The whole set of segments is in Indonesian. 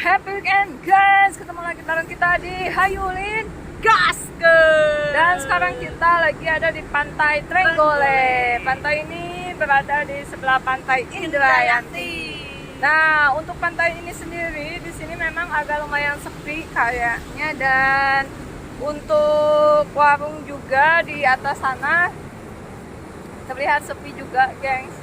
Happy weekend guys, ketemu lagi bareng kita di Hayulin Gaske. Dan sekarang kita lagi ada di Pantai Trenggole. Pantai ini berada di sebelah Pantai Indrayanti. Nah, untuk pantai ini sendiri di sini memang agak lumayan sepi kayaknya, dan untuk warung juga di atas sana terlihat sepi juga, gengs.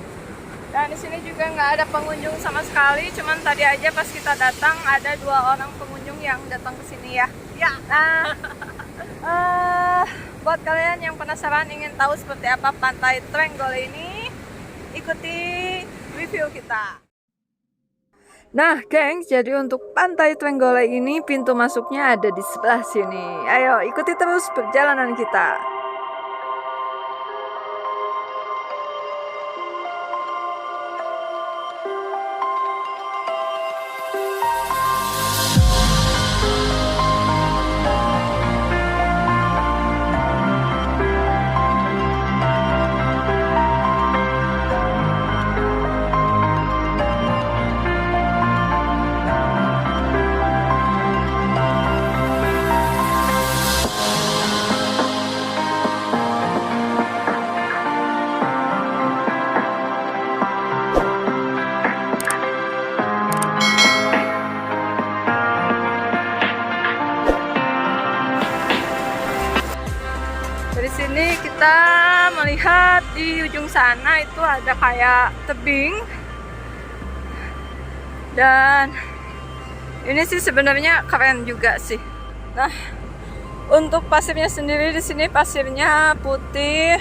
Dan di sini juga nggak ada pengunjung sama sekali. Cuman tadi aja pas kita datang ada 2 orang pengunjung yang datang ke sini ya. Ya. Nah, buat kalian yang penasaran ingin tahu seperti apa Pantai Trenggole ini, ikuti review kita. Nah, gengs, jadi untuk Pantai Trenggole ini pintu masuknya ada di sebelah sini. Ayo ikuti terus perjalanan kita. Dari sini kita melihat di ujung sana itu ada kayak tebing, dan ini sih sebenarnya keren juga sih. Nah, untuk pasirnya sendiri di sini pasirnya putih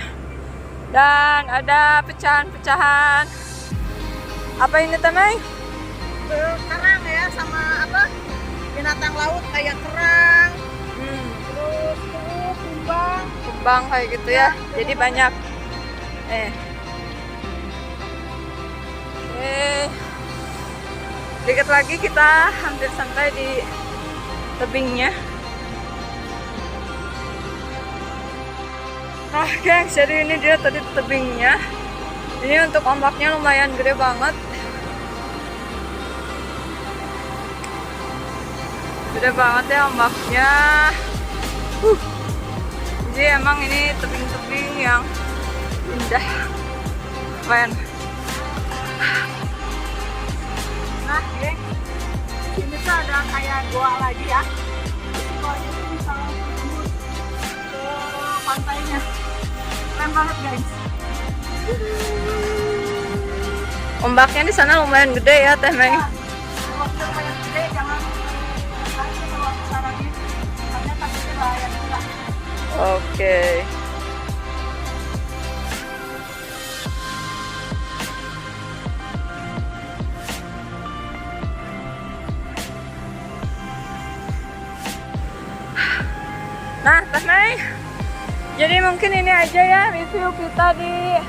dan ada pecahan-pecahan. Apa ini Temai? Kerang ya, sama apa? Binatang laut kayak kerang. Terus Kumbang kayak gitu ya. Jadi banyak. Dikit lagi kita hampir sampai di tebingnya. Nah, gengs, jadi ini dia tadi tebingnya. Ini untuk ombaknya lumayan gede banget. Gede banget ya ombaknya. Jadi emang ini tebing-tebing yang indah, keren. Nah, geng, ini tuh ada kayak goa lagi ya. Goanya tuh bisa langsung ke pantainya. Keren banget, guys. Ombaknya di sana lumayan gede ya, Teh Mei. Ombaknya lumayan gede, jangan takut kalau sarannya. Karena takutnya bahaya juga. Oke. Nah, Teh Mei, jadi mungkin ini aja ya review kita di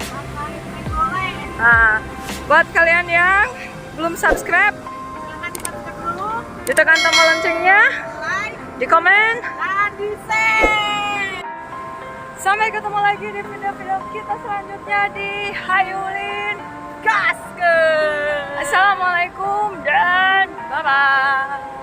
Pantai Trenggole. Nah, buat kalian yang belum subscribe, Silahkan subscribe dulu, ditekan tombol loncengnya, like, di komen. dan di share. Sampai ketemu lagi di video-video kita selanjutnya di Hayulin Gaske. Assalamualaikum dan bye-bye.